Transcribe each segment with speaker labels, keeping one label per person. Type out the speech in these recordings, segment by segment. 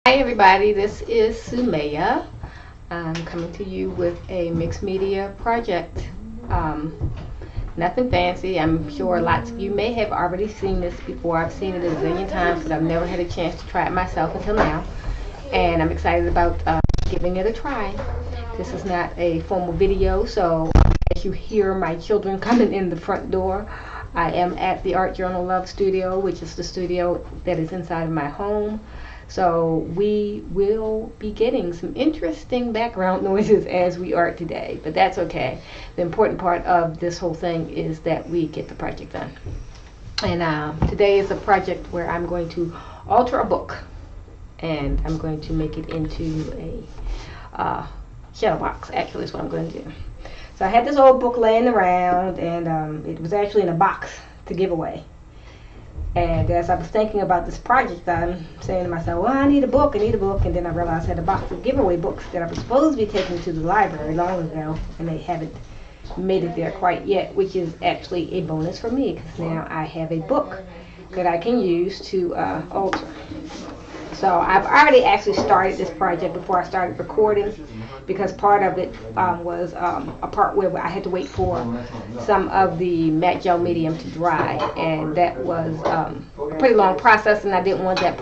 Speaker 1: Hi everybody, this is Sumaya. I'm coming to you with a mixed media project. Nothing fancy. I'm sure lots of you may have already seen this before. I've seen it a zillion times, but I've never had a chance to try it myself until now. And I'm excited about giving it a try. This is not a formal video, so as you hear my children coming in the front door, I am at the Art Journal Love Studio, which is the studio that is inside of my home. So we will be getting some interesting background noises as we are today, but that's okay. The important part of this whole thing is that we get the project done. And today is a project where I'm going to alter a book, and I'm going to make it into a shadow box. Actually, is what I'm going to do. So I had this old book laying around, and it was actually in a box to give away. And as I was thinking about this project, I'm saying to myself, well, I need a book, and then I realized I had a box of giveaway books that I was supposed to be taking to the library long ago, and they haven't made it there quite yet, which is actually a bonus for me, because now I have a book that I can use to alter. So I've already actually started this project before I started recording, because part of it was a part where I had to wait for some of the matte gel medium to dry, and that was a pretty long process, and I didn't want that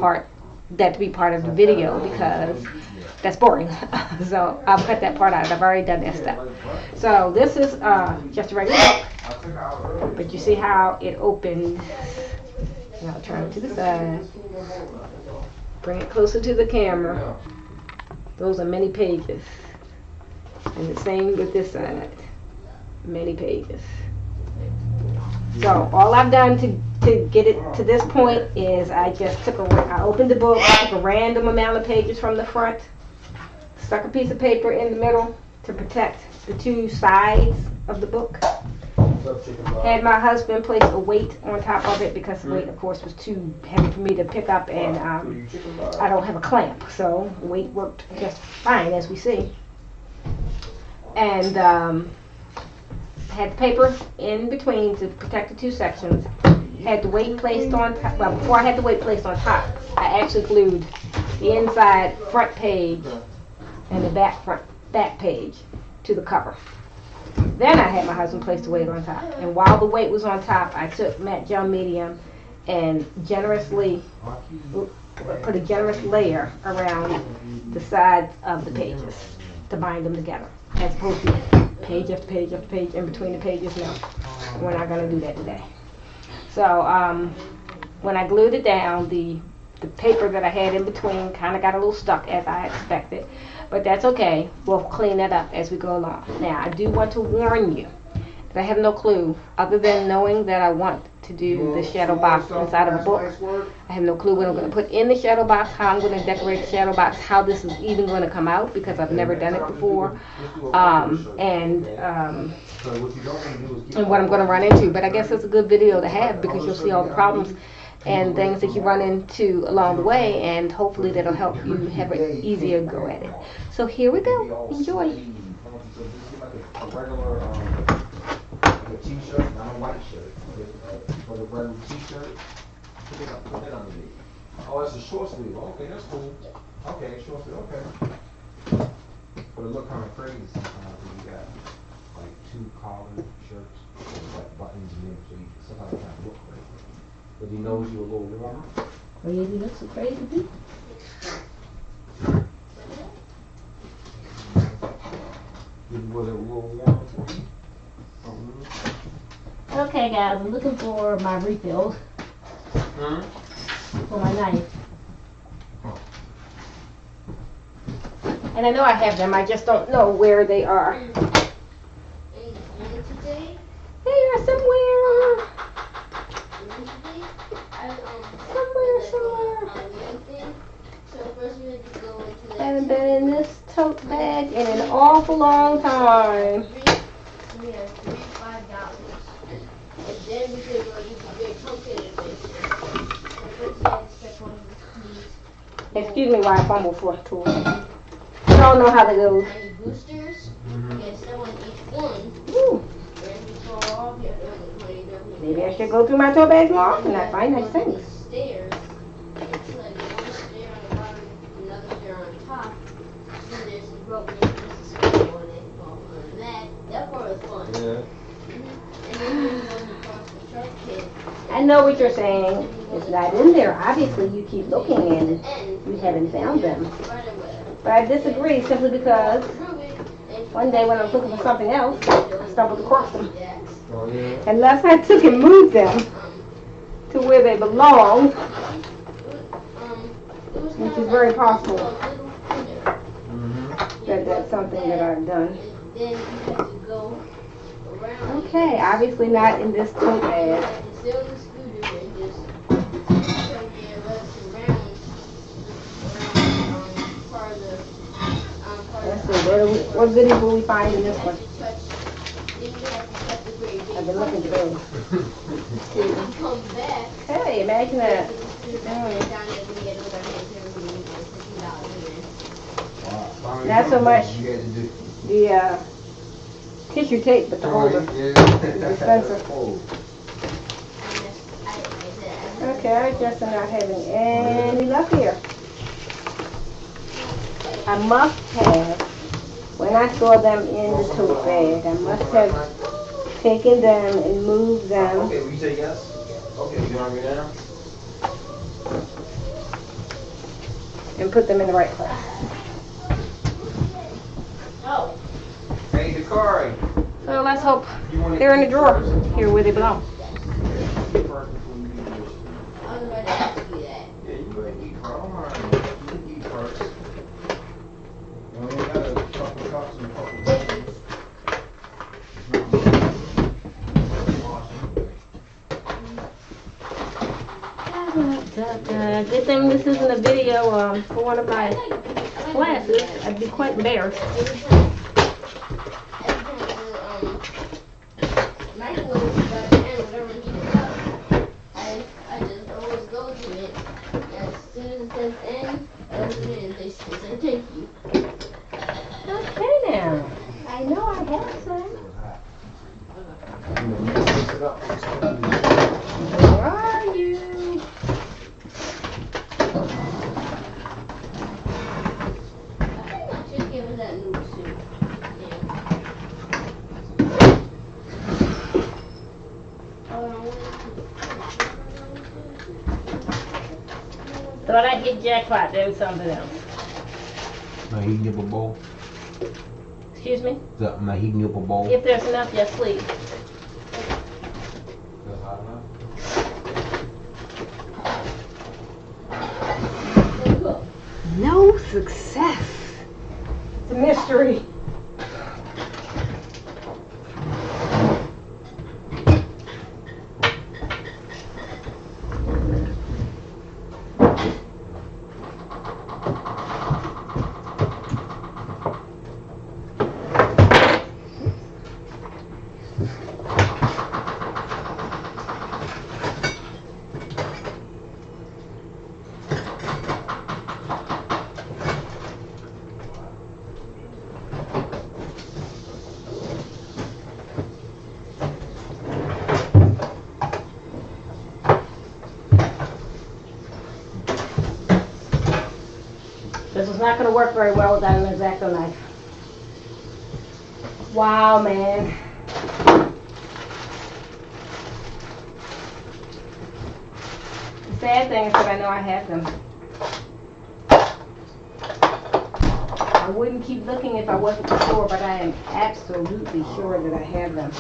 Speaker 1: to be part of the video because that's boring. So I'll cut that part out. I've already done that step. So this is just a regular book, but you see how it opens. And I'll turn it to the side. Bring it closer to the camera. Those are many pages. And the same with this side. Many pages. So all I've done to get it to this point is I opened the book, took a random amount of pages from the front, stuck a piece of paper in the middle to protect the two sides of the book. Had my husband place a weight on top of it because the weight, of course, was too heavy for me to pick up, and I don't have a clamp, so the weight worked just fine, as we see. And had the paper in between to protect the two sections. Had the weight placed on top. Well, before I had the weight placed on top, I actually glued the inside front page and the back page to the cover. Then I had my husband place the weight on top. And while the weight was on top, I took matte gel medium and generously put a generous layer around the sides of the pages to bind them together, as opposed to page after page after page in between the pages. No, we're not going to do that today. So when I glued it down, the paper that I had in between kind of got a little stuck, as I expected. But that's okay. We'll clean that up as we go along. Now, I do want to warn you that I have no clue, other than knowing that I want to do the shadow box inside of a book. I have no clue what I'm going to put in the shadow box, how I'm going to decorate the shadow box, how this is even going to come out, because I've never done it before, and what I'm going to run into. But I guess it's a good video to have, because you'll see all the problems and things that you run into along the way, and hopefully that'll help you have an easier go at it. So here we go. Enjoy.
Speaker 2: T-shirt, not a white shirt. For the regular T-shirt, put it underneath. Oh, that's a short sleeve. Okay, that's cool. Okay, short sleeve. Okay. But it look kind of crazy sometimes when you got like two collared shirts with like buttons in them, so you sometimes kind of look crazy. But he knows you're a little warmer.
Speaker 1: Oh yeah, he looks so crazy too.
Speaker 2: Was it a little warmer for you?
Speaker 1: Okay guys, I'm looking for my refills for my knife. And I know I have them, I just don't know where they are. They are somewhere. Somewhere. I haven't been in this tote bag in an awful long time. Excuse me while I fumble for a tool. You all know how that goes. Ooh. Maybe I should go through my tote bags more often. I find nice things. I know what you're saying. It's not in there. Obviously, you keep looking and you haven't found them. But I disagree simply because one day when I was looking for something else, I stumbled across them.
Speaker 2: Oh, yeah.
Speaker 1: Unless I took and moved them to where they belong, which is very possible that that's something that I've done. Okay, obviously not in this tote bag. Let's see, what goodies will we find in this one? I've been looking through. Hey, imagine that. Not so much the tissue tape, but the holder. The dispenser. Okay, I guess I'm not having any luck here. I must have, when I saw them in the tote bag, I must have taken them and moved them.
Speaker 2: Okay, will you say yes? Okay, you want me now?
Speaker 1: And put them in the right place.
Speaker 2: Oh. Hey, Dakari.
Speaker 1: So let's hope they're in the drawer here where they belong. Good thing this isn't a video for one of my classes. I'd be quite embarrassed. Okay now. I know I have some. Where are you? Thought I'd get jackpot, there was something else.
Speaker 2: No, he can give a bowl.
Speaker 1: Excuse me?
Speaker 2: No, he can give a bowl.
Speaker 1: If there's enough, yes please.
Speaker 2: That's hot enough?
Speaker 1: No success. It's a mystery. This is not going to work very well without an X-Acto knife. Wow, man. The sad thing is that I know I have them. I wouldn't keep looking if I wasn't sure, but I am absolutely sure that I have them.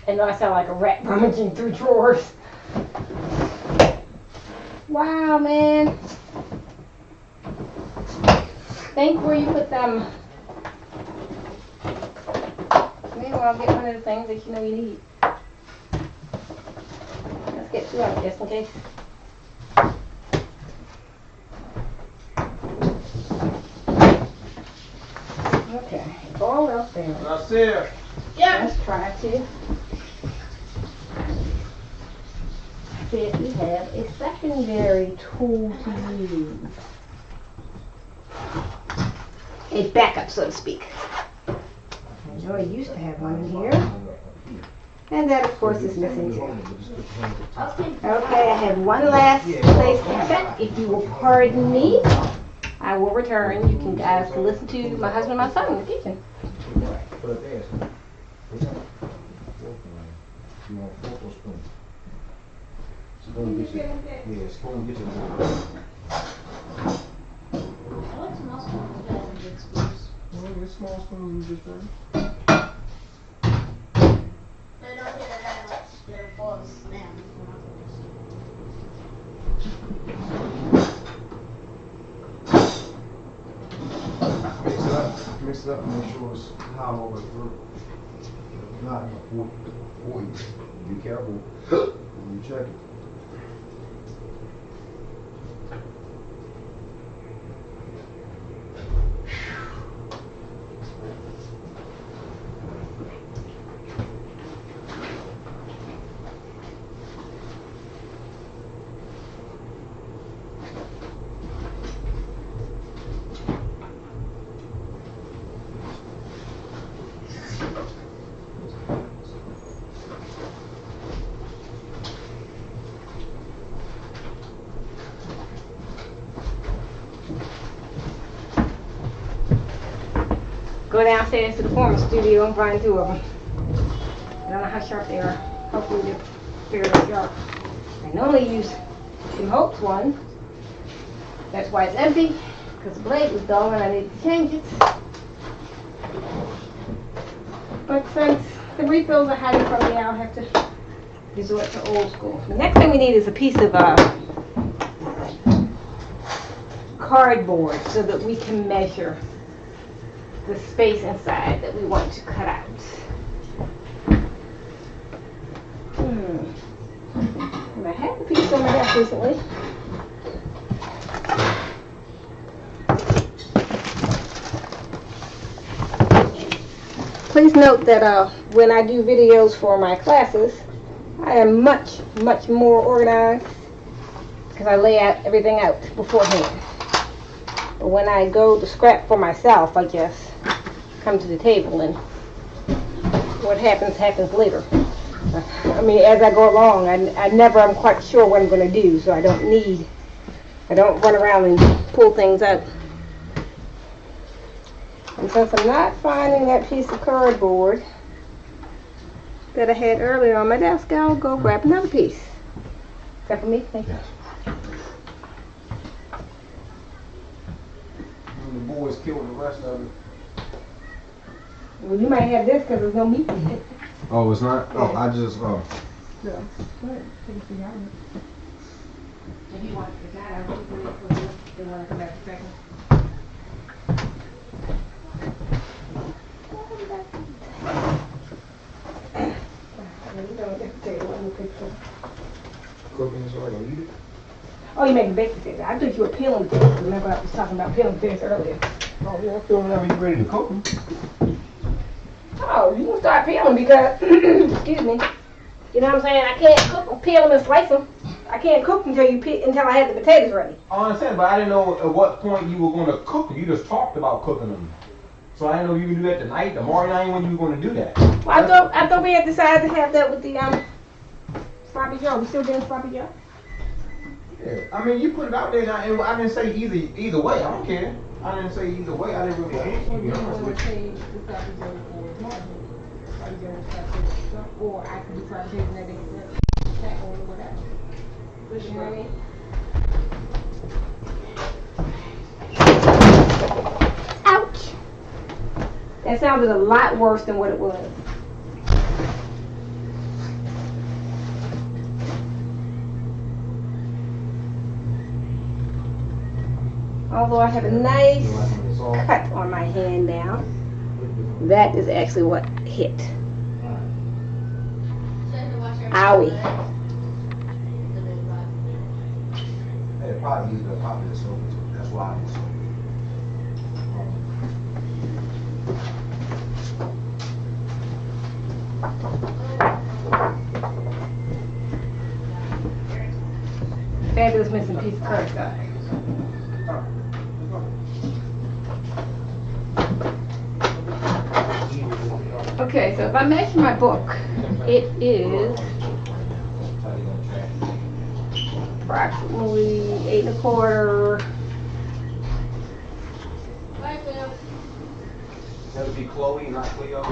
Speaker 1: I know I sound like a rat rummaging through drawers. Wow, man. Think where you put them. Meanwhile, get one of the things that you know you need. Let's get two of them just in case. Okay, all else there.
Speaker 2: That's it.
Speaker 1: Yeah. Let's try to. said, we have a secondary tool to use. A backup, so to speak. I know I used to have one in here. And that, of course, is missing too. Okay, I have one last place to check. If you will pardon me, I will return. You can guys can listen to my husband and my son in the kitchen.
Speaker 2: Spoon get you. Yeah, spoon get you.
Speaker 3: I like small spoons better than big spoons.
Speaker 2: Well, get small spoons and just drink.
Speaker 3: They don't get it that much. They're full of sand.
Speaker 2: Mix it up, and make sure it's hollow over through. If not, boy, be careful when you check it.
Speaker 1: Go downstairs to the former studio and find two of them. I don't know how sharp they are. Hopefully they're fairly sharp. I normally use Tim Holt's one. That's why it's empty, because the blade was dull and I need to change it. But since the refills are hiding from me, I'll have to resort to old school. The next thing we need is a piece of cardboard so that we can measure the space inside that we want to cut out. And I had the piece on my desk recently. Please note that when I do videos for my classes, I am much more organized because I lay out everything out beforehand. But when I go to scrap for myself, I just come to the table and what happens later. I mean, as I go along, I never am quite sure what I'm going to do, so I don't run around and pull things out. And since I'm not finding that piece of cardboard that I had earlier on my desk, I'll go grab another piece. Is that for me? Thank you.
Speaker 2: The boys killed the rest of it.
Speaker 1: Well, you might have this because there's no meat in it.
Speaker 2: Oh, it's not? Oh, I just,
Speaker 1: So, go ahead. Take a seat out of it. If you want, if not, I'll keep it for you. If you want to come back a second.
Speaker 2: cooking, so I can eat it.
Speaker 1: Oh, you making baked potatoes. I thought you were peeling potatoes. Remember I was talking about peeling potatoes earlier.
Speaker 2: Oh, yeah, I feel whenever you're ready to cook them.
Speaker 1: Oh, you can start peeling because, excuse me, you know what I'm saying? I can't cook them, peel them and slice them. I can't cook until I have the potatoes ready.
Speaker 2: I understand, but I didn't know at what point you were going to cook them. You just talked about cooking them. So I didn't know you could do that tonight, tomorrow night, when you were going to do that.
Speaker 1: Well, I thought we had decided to have that with the sloppy joe. We still doing sloppy joe?
Speaker 2: Yeah, I mean, you put it out there, now, and I didn't say either way. I don't care. I didn't say either way. I didn't really answer, to be honest with you.
Speaker 1: Or I could do sloppy joe and that or whatever. You know what I mean? Ouch! That sounded a lot worse than what it was. Although I have a nice cut on my hand now, that is actually what hit. Owie.
Speaker 2: Hey, probably use the popular soap too. That's why I use soap.
Speaker 1: fabulous missing piece of cardstock. Okay, so if I measure my book, it is approximately 8 1/4.
Speaker 2: That would be Chloe, not Cleo.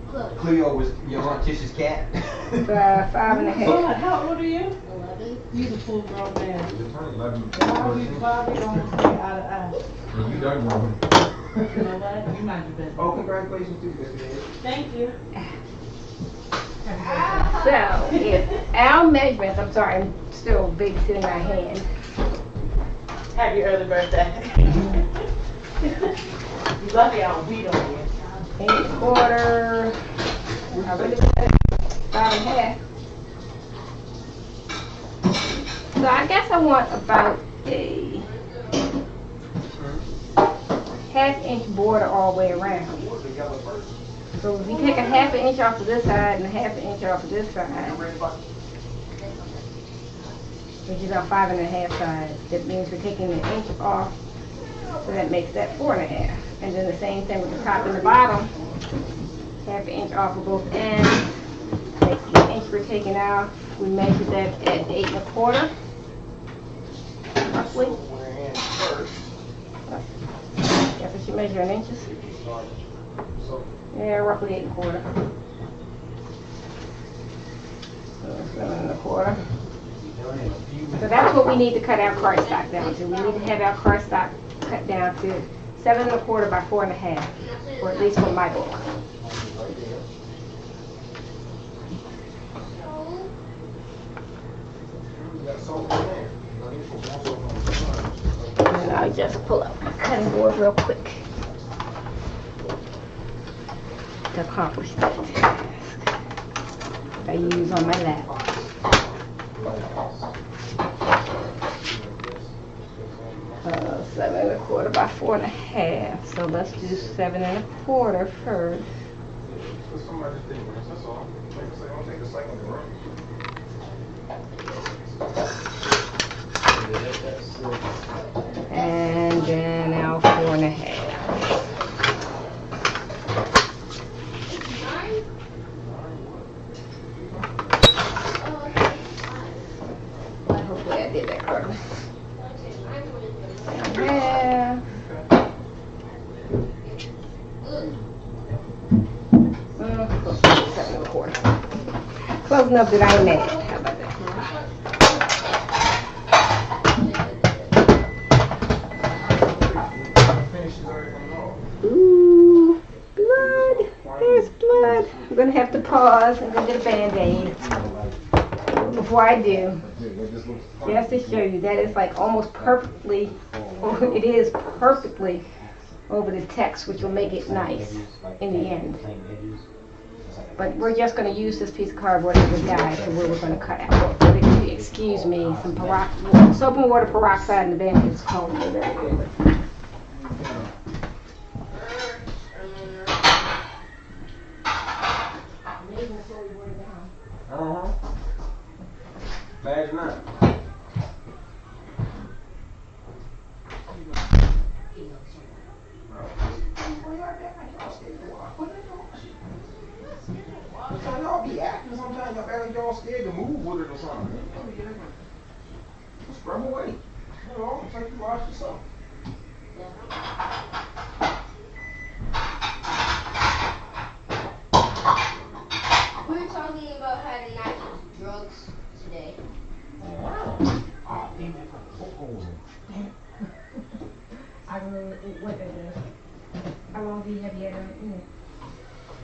Speaker 3: Chloe.
Speaker 2: Cleo was your Aunt Tish's cat.
Speaker 1: 5 1/2.
Speaker 4: How old are you?
Speaker 3: 11.
Speaker 4: You're a full grown man. Why we
Speaker 2: You
Speaker 4: don't stay out of eye?
Speaker 2: done grown.
Speaker 4: You know what? You mind your business.
Speaker 2: Oh, congratulations to you, Mr. Ed.
Speaker 4: Thank you.
Speaker 1: So, if our measurements, I'm sorry, I'm still babysitting my hand.
Speaker 4: Happy early birthday. You lucky I don't beat on you.
Speaker 1: 8 1/4. I really said 5 1/2. So I guess I want about a 1/2 inch border all the way around. So if you take a 1/2 inch off of this side and a 1/2 inch off of this side, which is our 5 1/2 side, that means we're taking an inch off, so that makes that 4 1/2. And then the same thing with the top and the bottom, 1/2 inch off of both ends, makes the inch we're taking out. We measured that at 8 1/4, roughly. Guess I should measure in inches. Yeah, roughly 8 1/4. So 7 1/4. So that's what we need to cut our cardstock down to. We need to have our cardstock cut down to 7 1/4 by 4 1/2, or at least for my book. And I'll just pull out my cutting board real quick to accomplish that task I use on my lap. 7 1/4 by 4 1/2. So let's do 7 1/4 first. And then now 4 1/2. Hopefully I did that correctly. 7 1/2. 7 1/4. Close enough that I ain't mad. How about that? Ooh, blood. There's blood. I'm going to have to pause and go get a Band-Aid. Before I do, just to show you, that is like almost perfectly, it is perfectly over the text, which will make it nice in the end. But we're just going to use this piece of cardboard as a guide to where we're going to cut out. But if you excuse me, some soap and water peroxide and the Band-Aid is calling me very good.
Speaker 2: Imagine that. Y'all be acting sometimes, y'all act like y'all scared to move with it or something. Just rub away. You know, it's like you lost yourself.
Speaker 3: We were talking about how to not use drugs today.
Speaker 1: I remember what that is. How long do you have yet on it?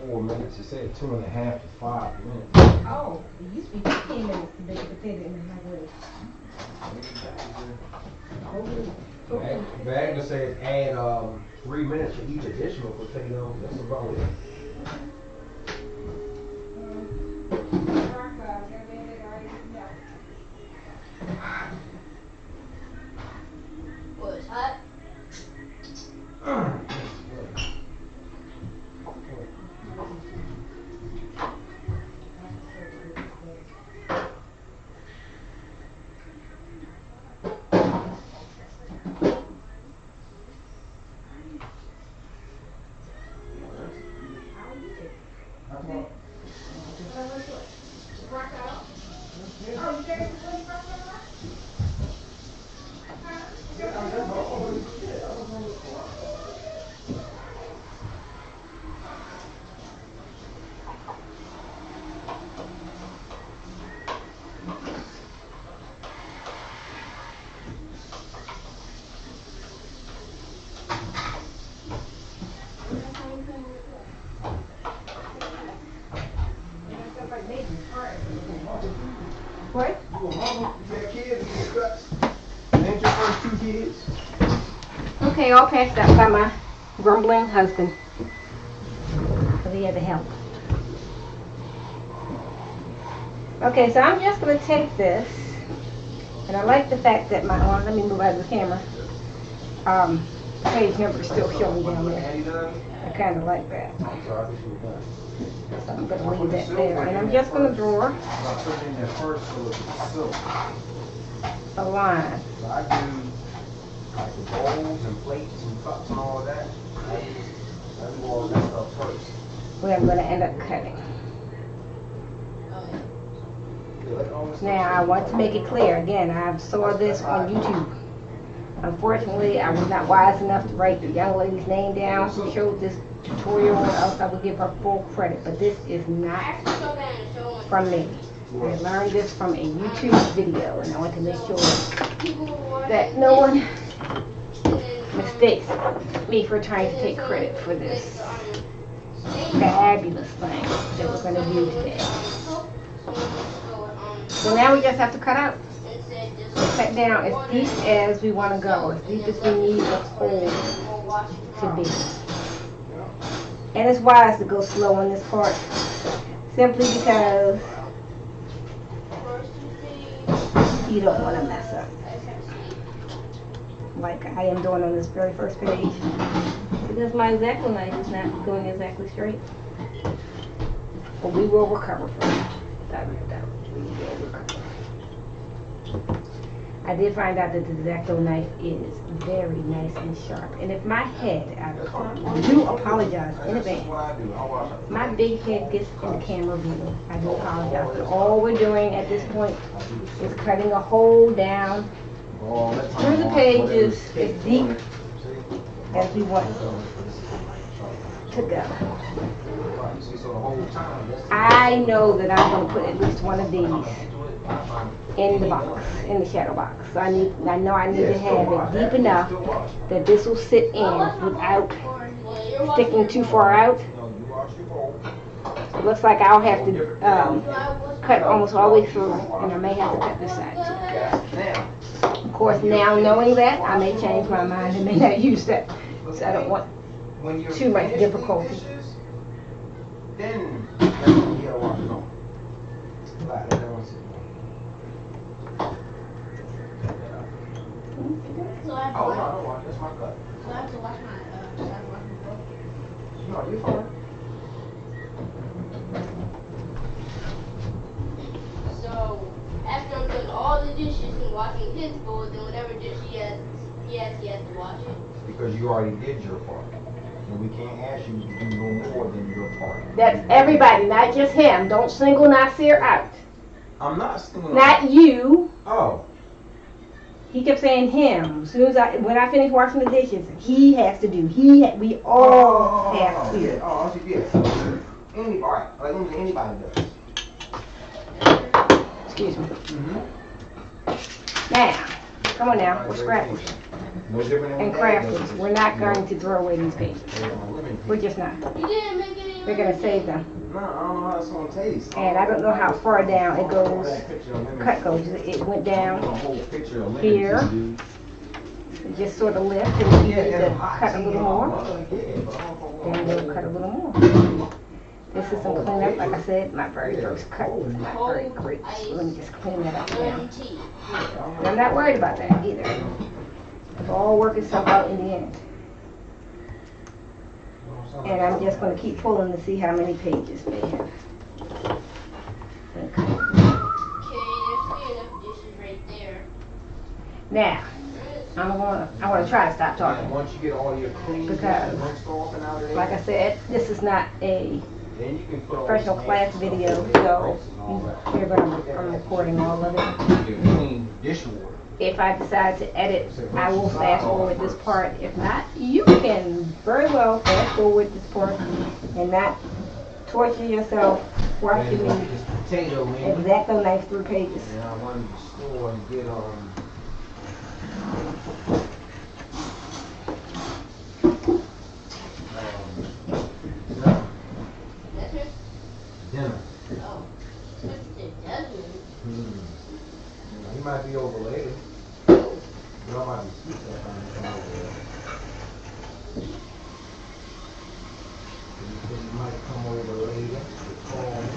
Speaker 2: 4 minutes. You said 2.5 to 5 minutes.
Speaker 1: Oh, it used to be 15 minutes to bake a potato in the microwave.
Speaker 2: Wagner said add 3 minutes for each additional potato. That's about it.
Speaker 3: What was hot?
Speaker 2: Ain't your first 2 kids?
Speaker 1: Okay, all passed out by my grumbling husband. Because he had to help. Okay, so I'm just going to take this. And I like the fact that my, let me move out of the camera. Page number is still showing down there. I kind of like that.
Speaker 2: I'm sorry, I think she was done.
Speaker 1: So I'm going to leave that there. And I'm just going to draw
Speaker 2: I put it in there first so it's silk.
Speaker 1: a line.
Speaker 2: So I do like the bowls and plates and cups and all of that. I do all of that stuff first.
Speaker 1: Where I'm going to end up cutting. Now I want to make it clear, again, I saw this on YouTube. Unfortunately, I was not wise enough to write the young lady's name down who showed this tutorial, or else I would give her full credit. But this is not from me. I learned this from a YouTube video, and I want to make sure that no one mistakes me for trying to take credit for this fabulous thing that we're going to do today. So now we just have to cut out. Cut down as deep as we want to go, as deep as we need the hole to be. And it's wise to go slow on this part, simply because you don't want to mess up. Like I am doing on this very first page. Because my X-Acto knife is not going exactly straight. But we will recover from it. Without a doubt, we will recover. I did find out that the X-Acto knife is very nice and sharp. And if my head, I do apologize in advance. My big head gets in the camera view. I do apologize. But all we're doing at this point is cutting a hole down through the pages as deep as we want to go. I know that I'm going to put at least one of these in the box, in the shadow box. So I know I need to have it deep enough that this will sit in without sticking too far out. It looks like I'll have to cut almost all the way through, and I may have to cut this side too. Of course, now knowing that, I may change my mind and may not use that. So I don't want too much difficulty.
Speaker 2: Then you gotta wash it off.
Speaker 3: So I have to
Speaker 2: Oh, no,
Speaker 3: wash,
Speaker 2: I don't wash. That's my cut.
Speaker 3: so I have to wash my bowl.
Speaker 2: No, you're fine.
Speaker 3: So after I'm doing all the dishes and washing his bowl, then whatever dish he has to wash it.
Speaker 2: Because you already did your part. And we can't ask you to do no more than your part.
Speaker 1: That's everybody, not just him. Don't single Nasir out.
Speaker 2: I'm not still
Speaker 1: Not you.
Speaker 2: Oh.
Speaker 1: He kept saying him. As soon as when I finish washing the dishes, he has to do. We all have to.
Speaker 2: Yeah. Oh, yeah. Alright, like anybody does.
Speaker 1: Excuse me.
Speaker 2: Mm-hmm.
Speaker 1: Now, come on now, we're scrappers
Speaker 2: No different than
Speaker 1: and crafters. We're not going to throw away these pages. We're just not.
Speaker 3: You didn't make any.
Speaker 1: We're going to save them.
Speaker 2: No, I don't know how it's going to taste.
Speaker 1: And I don't know how far down it goes. Cut goes. It went down here. It just sort of lift, and we need to cut a little more. And we'll cut a little more. This is some cleanup. Like I said, my very first cut was not very great. So let me just clean that up now. And I'm not worried about that either. It'll all work itself out in the end. And I'm just going to keep pulling to see how many pages they have.
Speaker 3: Okay, there's 3 enough dishes right there.
Speaker 1: Now, I want to try to stop talking.
Speaker 2: Once you get all your clean
Speaker 1: Because, like I said, this is not a professional class video, so I'm recording all of it. If I decide to edit, I will fast forward this part. If not, you can very well fast forward this part and not torture yourself watching me X-Acto knife through pages.
Speaker 2: Yeah, I wanted to store and get dinner.
Speaker 3: Oh, it doesn't.
Speaker 2: He might be over later. Y'all might be sweet that time to come over there. You might come over later to call me.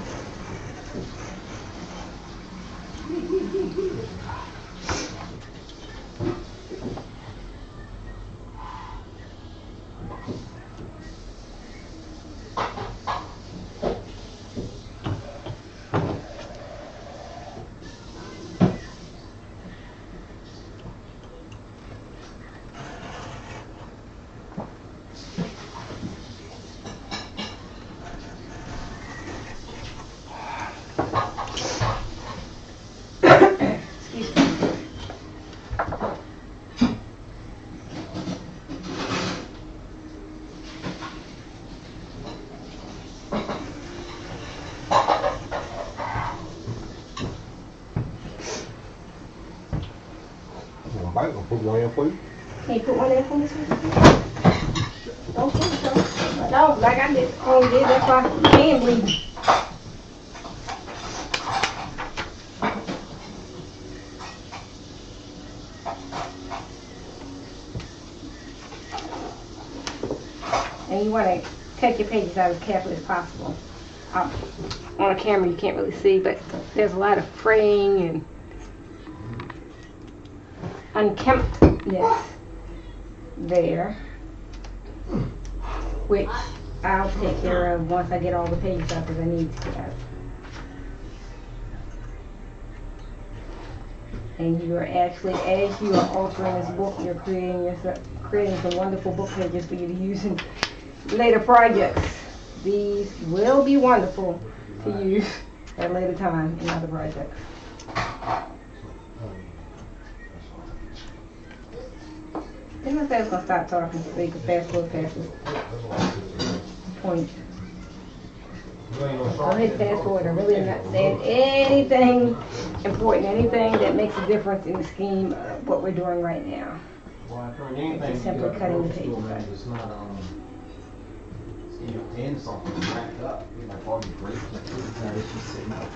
Speaker 2: Bite will put one in for you.
Speaker 1: Can you put one in for me, sweetie? Don't think so. I don't. Like I did. Oh, did. That's why my hand bleeding. And you want to take your pages out as carefully as possible. On a camera you can't really see, but there's a lot of fraying and unkemptness there, which I'll take care of once I get all the pages out that I need to get out. And you are actually, as you are altering this book, you're creating some wonderful book pages for you to use in later projects. These will be wonderful to use at a later time in other projects. Didn't I say I was going to stop talking so you can fast forward past this point? Don't hit fast forward. I really am not saying anything important, anything that makes a difference in the scheme of what we're doing right now. Just simply cutting the pages out.
Speaker 2: It's not, in something wrapped up. Like all the grapes and fruit that is just sitting out.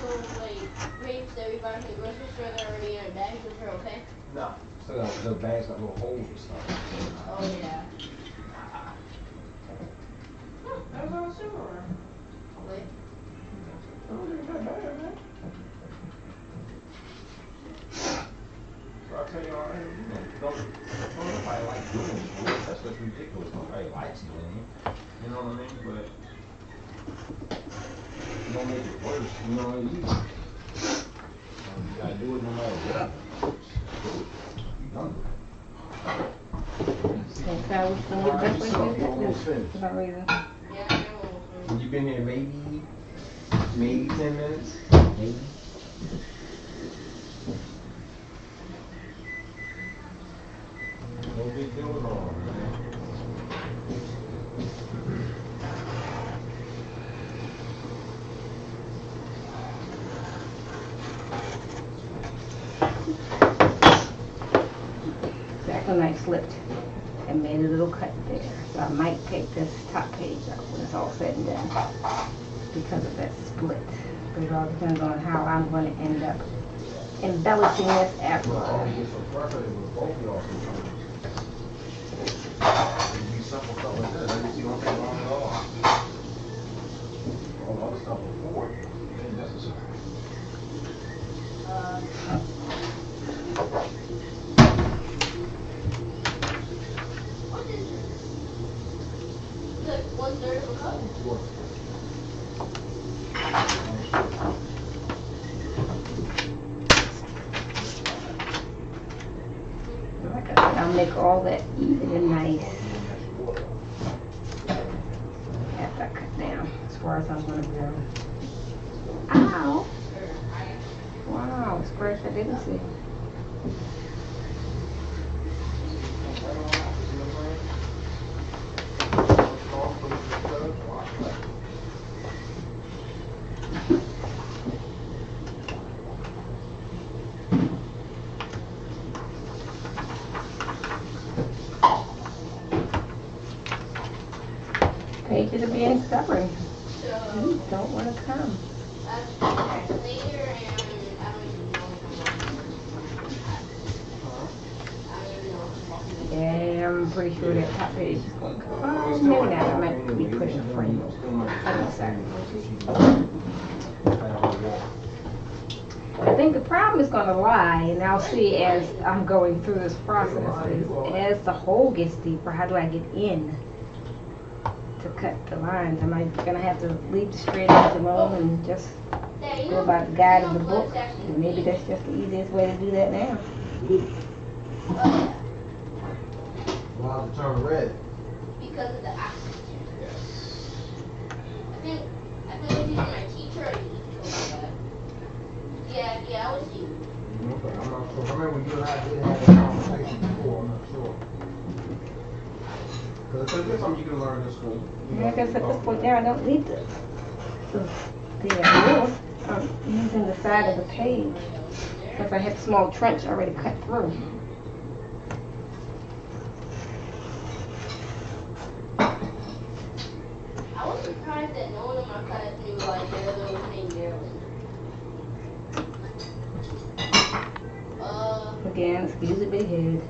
Speaker 3: So, like, grapes that we buy from the grocery store that are already in bags, which are okay?
Speaker 2: No. So the bags got little holes and stuff.
Speaker 3: Oh, yeah.
Speaker 4: That was all similar.
Speaker 3: Wait.
Speaker 2: Oh, they're not bad, man. So I tell y'all, don't nobody like doing it. That's what's ridiculous. Nobody likes doing it. You know what I mean? But don't make it worse. You know what I mean? You gotta do it no matter what. Do it. You done with it.
Speaker 1: Okay, so I was going to get the best way to do this for some reason.
Speaker 3: Yeah, I know.
Speaker 2: You've been here maybe 10 minutes? Maybe. No big deal at all, man.
Speaker 1: Exactly when I slipped and made a little cut there. So I might take this top page out when it's all said and done because of that split. But it all depends on how I'm going to end up embellishing this afterwards.
Speaker 2: Get some frustrated with both of y'all sometimes. You simple stuff like this, you don't take long at all. All the other stuff before, ain't necessary.
Speaker 3: What is this? It's like 1/3 of a cup.
Speaker 1: Like I said, I'll make all that even and nice after I cut down as far as I'm going to go. Ow! Wow, scratch I didn't see. Pages are being stubborn.
Speaker 3: So,
Speaker 1: You don't want to come.
Speaker 3: that's
Speaker 1: pretty sure that top page is going to come. Oh, maybe not. I might be putting a frame on the side. I think the problem is going to lie, and I'll see as I'm going through this process, is as the hole gets deeper, how do I get in to cut the lines? Am I going to have to leave the straight edge alone and just go by the guide of the book? And maybe that's just the easiest way to do that now.
Speaker 2: Why to turn red?
Speaker 3: Because of the oxygen. I think it's either my teacher or you. Yeah, I was you.
Speaker 2: Okay, I'm not sure. I remember you and I did have that conversation before. I'm not sure. Because there's something you can learn in school.
Speaker 1: I guess at this point now I don't need the ruler. I'm using the side of the page because I have a small trench already cut through.
Speaker 3: I was surprised that no one in my class knew like their little name Maryland.
Speaker 1: Again, excuse the big head.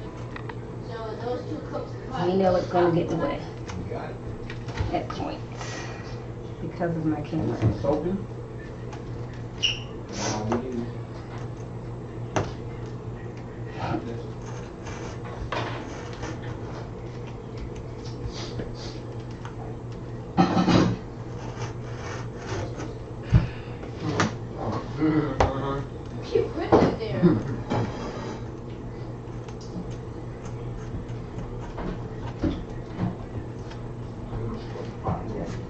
Speaker 3: So those two cups of coffee.
Speaker 1: We know it's going to get in the way
Speaker 2: You got it.
Speaker 1: at points because of my camera.
Speaker 2: Soaping?
Speaker 3: Keep putting it there.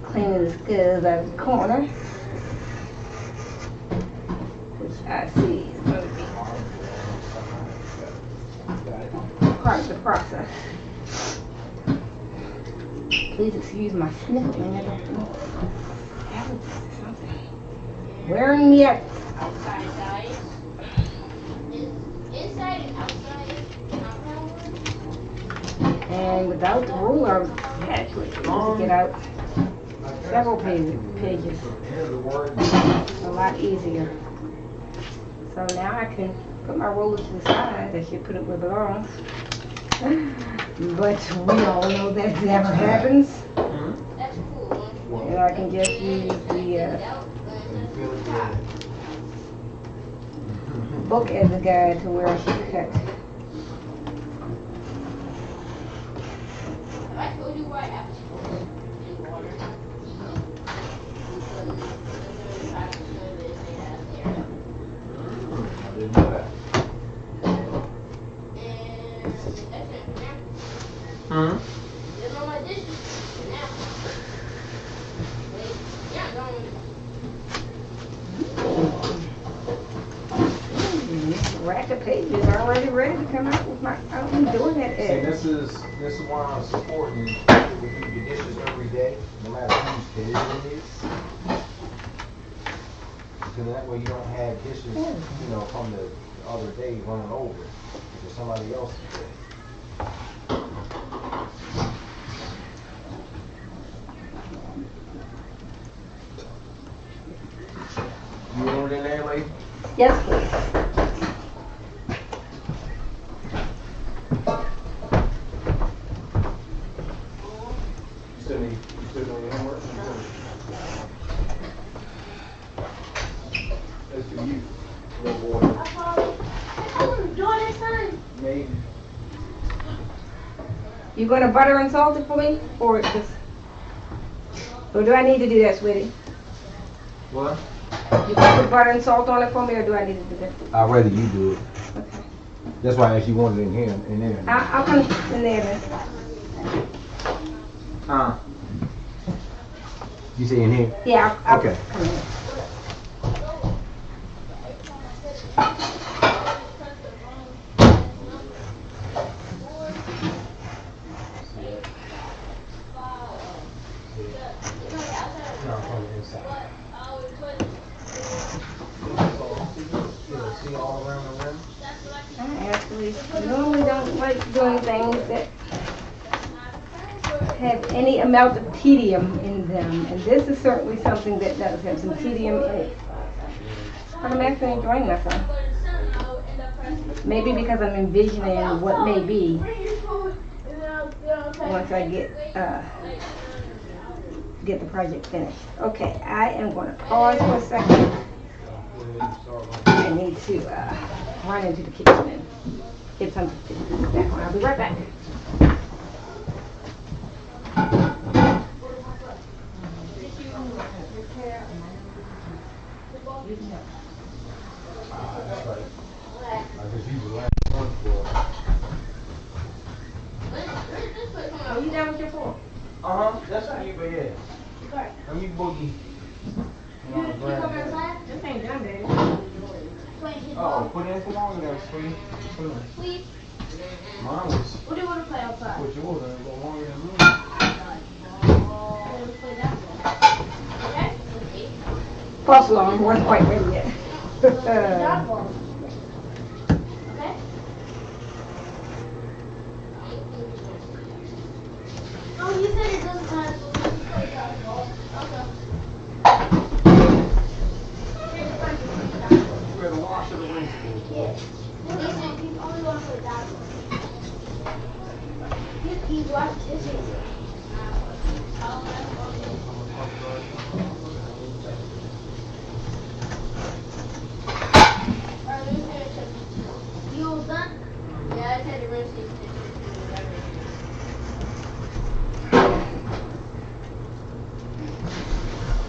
Speaker 1: Cleaning the scales out of the corner, which I see is going to be part of the process. Please excuse my sniffling. I don't know. Allergies or something. Wearing me out.
Speaker 3: Outside guys. Inside and outside compound.
Speaker 1: And without the ruler, I actually able to get out several pages. A lot easier. So now I can put my ruler to the side. I should put it where it belongs. But we all know that never happens.
Speaker 3: That's cool.
Speaker 1: And I can just use the book as a guide to where I should cut.
Speaker 3: I told you why apple in water.
Speaker 2: I didn't know that.
Speaker 3: And that's it for now.
Speaker 2: Hmm?
Speaker 3: There's all my dishes for now. Wait, yeah, going.
Speaker 1: Rack of pages already ready to come out with my own doing that
Speaker 2: See,
Speaker 1: edge.
Speaker 2: this is why I'm supporting you. We do your dishes every day, no matter whose day it is. Because that way you don't have dishes, you know, from the other day running over to somebody else's day. You want it in there, lady?
Speaker 1: Yes, please.
Speaker 2: You still doing your homework? That's for you, little boy.
Speaker 3: I wasn't doing this time.
Speaker 2: Maybe.
Speaker 1: You gonna butter and salt it for me, or just? Or do I need to do that, sweetie?
Speaker 2: What?
Speaker 1: You gonna put butter and salt on it for me, or do I need to do that?
Speaker 2: I'd rather you do it.
Speaker 1: Okay.
Speaker 2: That's why I asked you wanted it in here, in there.
Speaker 1: I'll come in there then.
Speaker 2: You say in here?
Speaker 1: Yeah. I'll
Speaker 2: Okay.
Speaker 1: come in.
Speaker 2: No, on the inside. See all around the rim?
Speaker 1: I actually normally don't like doing things that have any amount of tedium in them, and this is certainly something that does have some tedium in it. But I'm actually enjoying myself. Maybe because I'm envisioning what may be. once I get the project finished. Okay, I am going to pause for a second. I need to run into the kitchen and get something to snack on. I'll be right back.
Speaker 4: Are you down with your fork?
Speaker 2: That's how you go, yeah.
Speaker 4: Okay.
Speaker 2: Let me boogie.
Speaker 3: You come outside?
Speaker 4: This ain't done, baby.
Speaker 2: Oh, put in for longer there, sweet.
Speaker 3: Please.
Speaker 2: Mine was
Speaker 3: What do you want to play outside?
Speaker 2: with yours and go longer than mine.
Speaker 3: Let's play that one. Okay?
Speaker 1: False alarm, wasn't quite ready yet.
Speaker 3: Dodgeball. Okay? Oh, you said it doesn't have to play dodgeball. Okay.
Speaker 2: You better wash it away.
Speaker 3: Yeah. He said he only wants to play dodgeball. He's watched dishes. Alright, let me finish it. You all done? Yeah, I just had to rinse these dishes.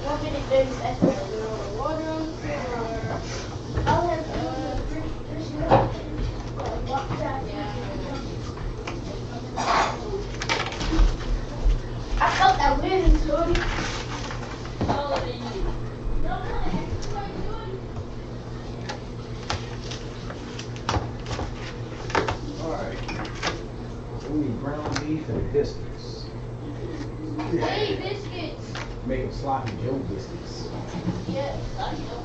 Speaker 3: Want me to do this extra? Do you want water on the floor? I'll have to do this. I felt that wind, Shorty.
Speaker 2: Alright. We need ground beef and biscuits.
Speaker 3: Hey, biscuits.
Speaker 2: Making sloppy Joe biscuits.
Speaker 3: Yeah, I know.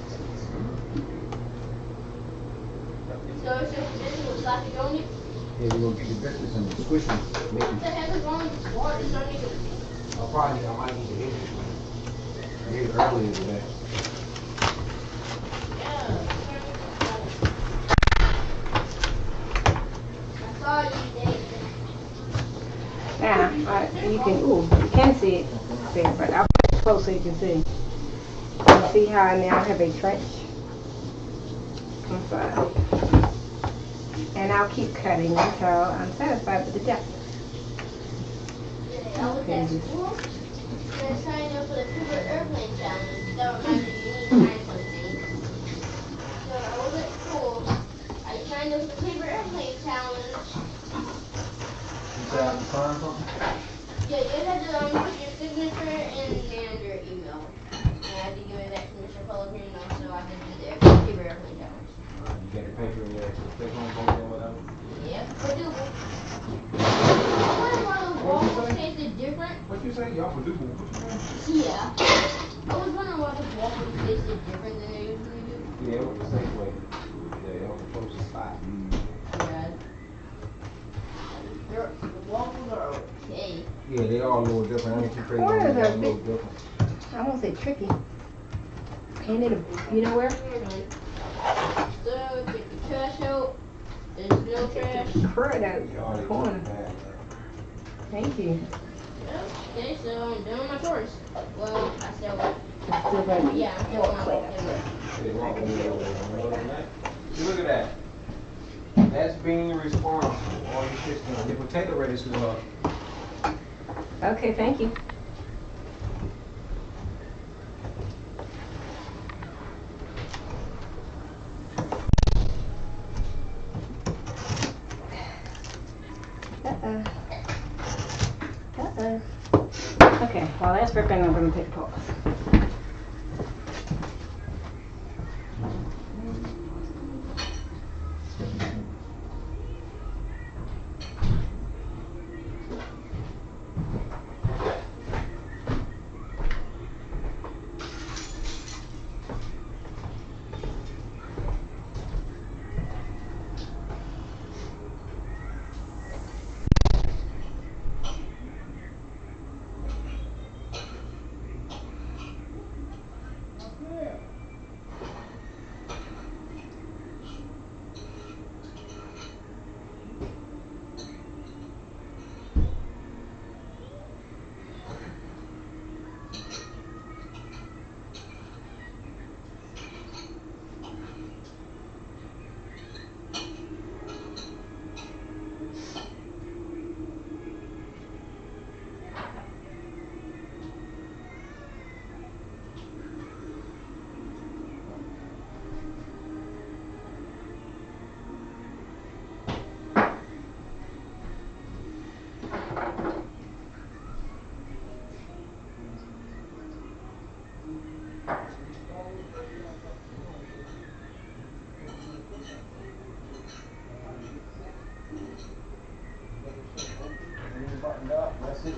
Speaker 3: So it's just biscuits with sloppy on it?
Speaker 2: Yeah, we're gonna get the biscuits and squish them. Make
Speaker 3: What
Speaker 2: them.
Speaker 3: the heck is wrong with this water? It's not even.
Speaker 2: I might need to hit it. I hit it earlier today.
Speaker 3: Yeah. I saw you today.
Speaker 1: Yeah, you can see it there, but I'll put it close so you can see. You see how I now have a trench inside. And I'll keep cutting until I'm satisfied with the depth.
Speaker 3: I was at school and I signed up for the paper airplane challenge. That reminded me to find something. So I was at school. I signed up for the paper airplane challenge.
Speaker 2: You said I have to sign something?
Speaker 3: Yeah, you had to put your signature and your email. And I had to give it back to Mr. Pellegrino so I could do the paper airplane challenge.
Speaker 2: You got the paper in there, so click on something or whatever.
Speaker 3: Yep, I do. I wonder why those waffles tasted different.
Speaker 2: What you say? Y'all for do? What you say?
Speaker 3: Yeah. I was wondering why those waffles tasted different than they usually do.
Speaker 2: Yeah, it was the same way. Yeah, y'all the closest spot.
Speaker 3: Yeah. The waffles are okay.
Speaker 2: Yeah, they all a little different. I ain't too crazy.
Speaker 1: Or
Speaker 2: They all a
Speaker 1: they're
Speaker 2: little different.
Speaker 1: I won't say tricky. Painted, you know where?
Speaker 3: So, take the trash out. There's no trash.
Speaker 1: Crud out
Speaker 2: Y'all
Speaker 1: the
Speaker 2: they
Speaker 1: corner.
Speaker 2: bad.
Speaker 1: Thank you.
Speaker 3: Okay, so I'm done with my chores. Well, I still got.
Speaker 1: It's still gonna be
Speaker 3: Yeah, I'm still
Speaker 1: more
Speaker 3: gonna
Speaker 1: clean
Speaker 3: walk
Speaker 1: up
Speaker 3: in
Speaker 1: there.
Speaker 3: there.
Speaker 2: Yeah, walk over there. Other than that, see, look at that. That's being responsible. All your shit's done. The potato ready to up.
Speaker 1: Okay, thank you. Uh-oh. Uh-oh. Okay, while that's ripping, I'm going to take a pause.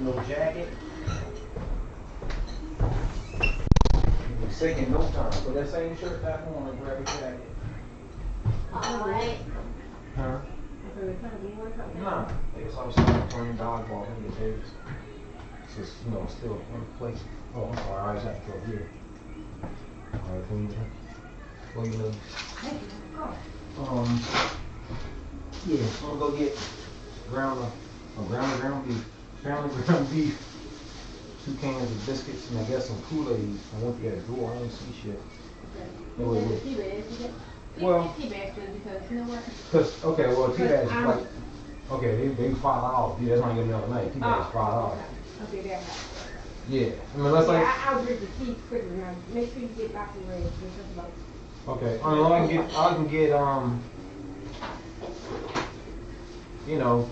Speaker 2: no jacket. You'll be sick in no time. So that same shirt back on and grab a jacket.
Speaker 3: Alright.
Speaker 2: Huh? Nah, they was outside playing dodgeball in the days. So it's, still on the plate. Oh, I'm sorry, I always have to go here. Alright, well, yeah, so I'm gonna go get ground beef, family ground beef, 2 cans of biscuits, and I guess some Kool-Aid. I went to get a drawer, I didn't see shit. No, wait. Well,
Speaker 4: tea bags because you know what?
Speaker 2: okay, well, tea bags like, okay, they $5. Yeah, that's not gonna get another night. Tea bags $5.
Speaker 4: Okay, that's
Speaker 2: Yeah, I mean, let's like.
Speaker 4: I'll drink the tea quickly now. Make sure you get lots of reds.
Speaker 2: Okay, I mean, I can get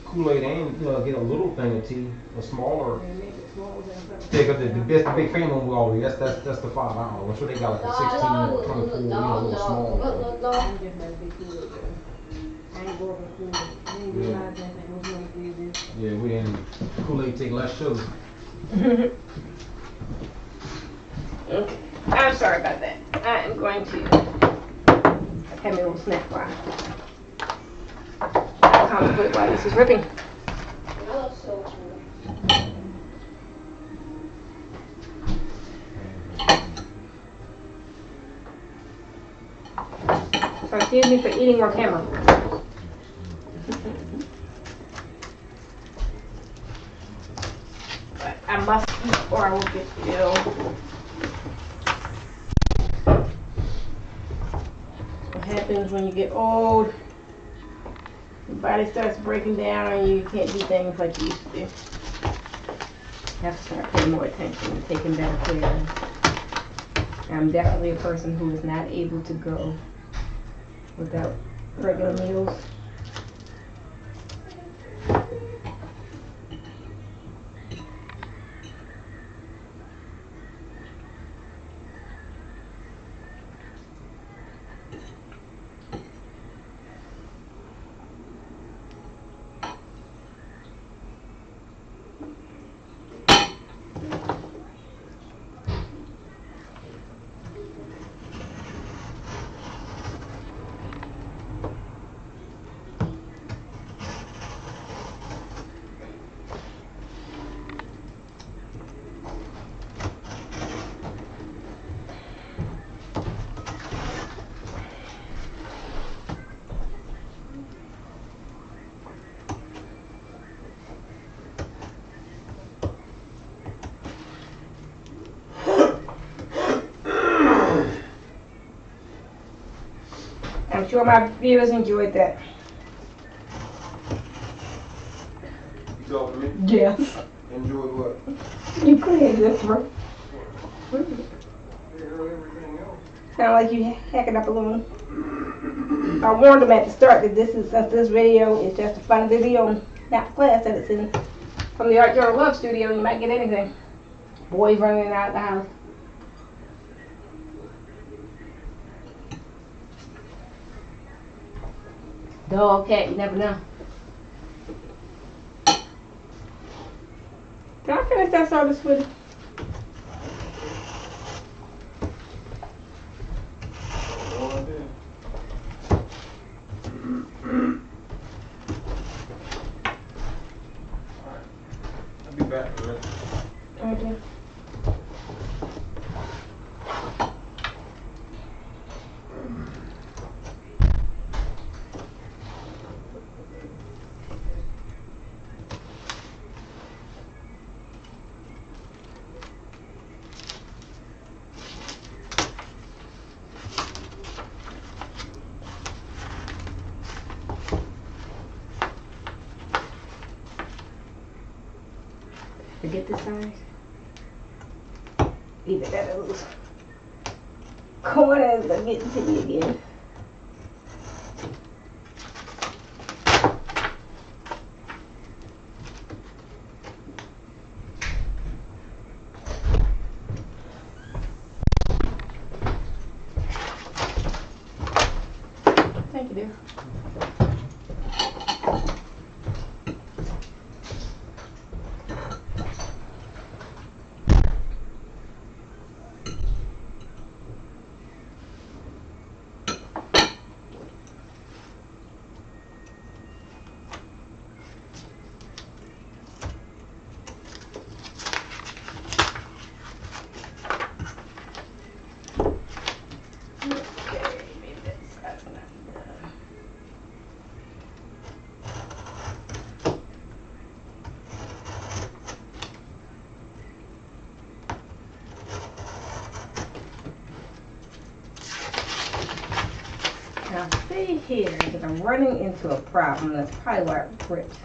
Speaker 2: Kool-Aid and get a little thing of tea, a smaller. Yeah, cause the big family one always that's the $5. I'm sure they got like a 16 or 24, a little small. Yeah, we didn't. Kool-Aid take less sugar.
Speaker 1: Okay, I'm sorry about that. I am going to have me a little snack bar. I'll contemplate why this is ripping. So excuse me for eating on camera. But I must eat or I will get ill. What happens when you get old? Your body starts breaking down and you can't do things like you used to do. You have to start paying more attention and taking better care. I'm definitely a person who is not able to go without regular meals. I'm sure my viewers enjoyed that.
Speaker 2: You talking to me?
Speaker 1: Yes.
Speaker 2: Enjoy what?
Speaker 1: You created this, bro.
Speaker 2: Everything else.
Speaker 1: Sound like you hacking up a little. I warned them at the start that this video is just a fun video, not class that it's in. From the Art Your Love studio, you might get anything. Boys running out of the house. Dog, cat, you never know. Can I finish that soda, sweetie?
Speaker 2: I'll be back in a minute.
Speaker 1: Okay. Forget the size. Either that or those corners are getting to me again. Thank you, dear. Now see here that I'm running into a problem. That's probably where it ripped.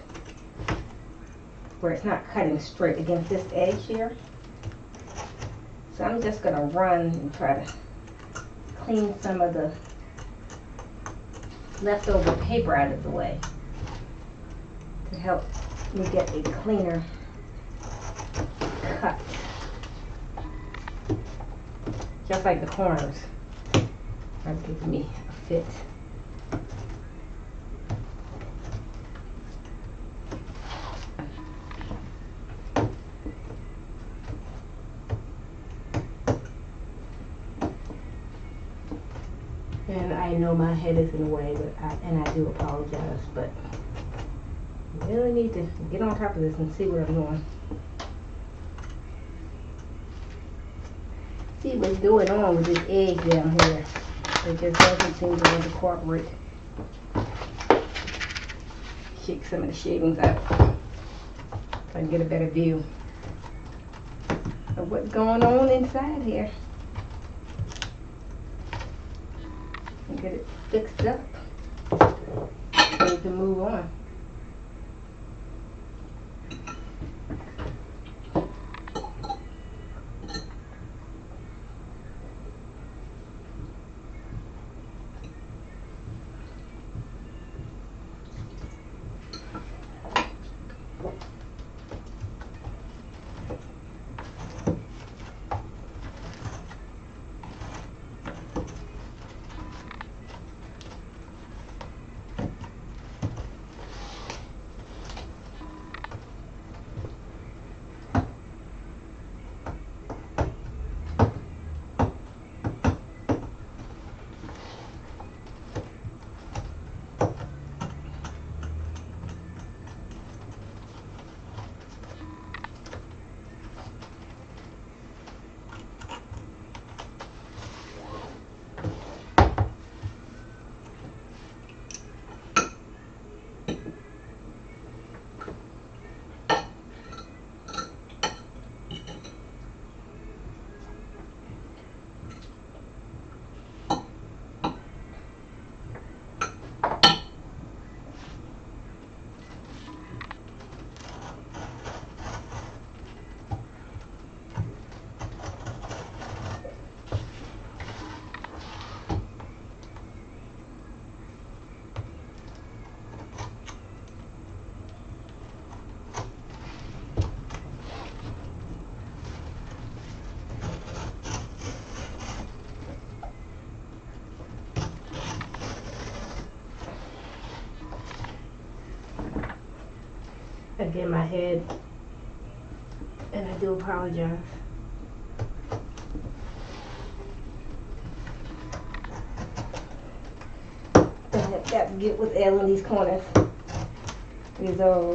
Speaker 1: Where it's not cutting straight against this edge here. So I'm just gonna run and try to clean some of the leftover paper out of the way to help me get a cleaner cut. Just like the corners are giving me a fit. And I know my head is in the way, but I do apologize, but I really need to get on top of this and see what I'm doing. See what's going on with this egg down here. It just doesn't seem to want to cooperate. Shake some of the shavings out so I can get a better view of what's going on inside here. And get it fixed up so we can move on. Again, my head, and I do apologize. I've got to get with Elle in these corners. These are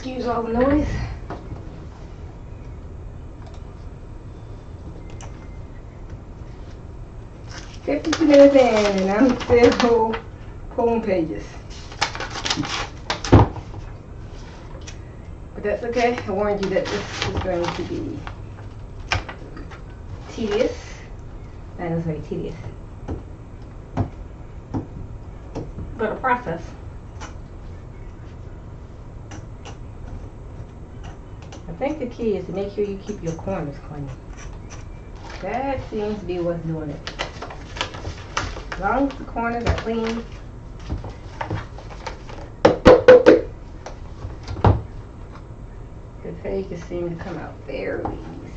Speaker 1: Excuse all the noise. "52 minutes in and I'm still pulling pages." But that's okay. I warned you that this is going to be tedious. That is very tedious. But a process. I think the key is to make sure you keep your corners clean. That seems to be what's doing it. As long as the corners are clean, the pages seem to come out fairly easy.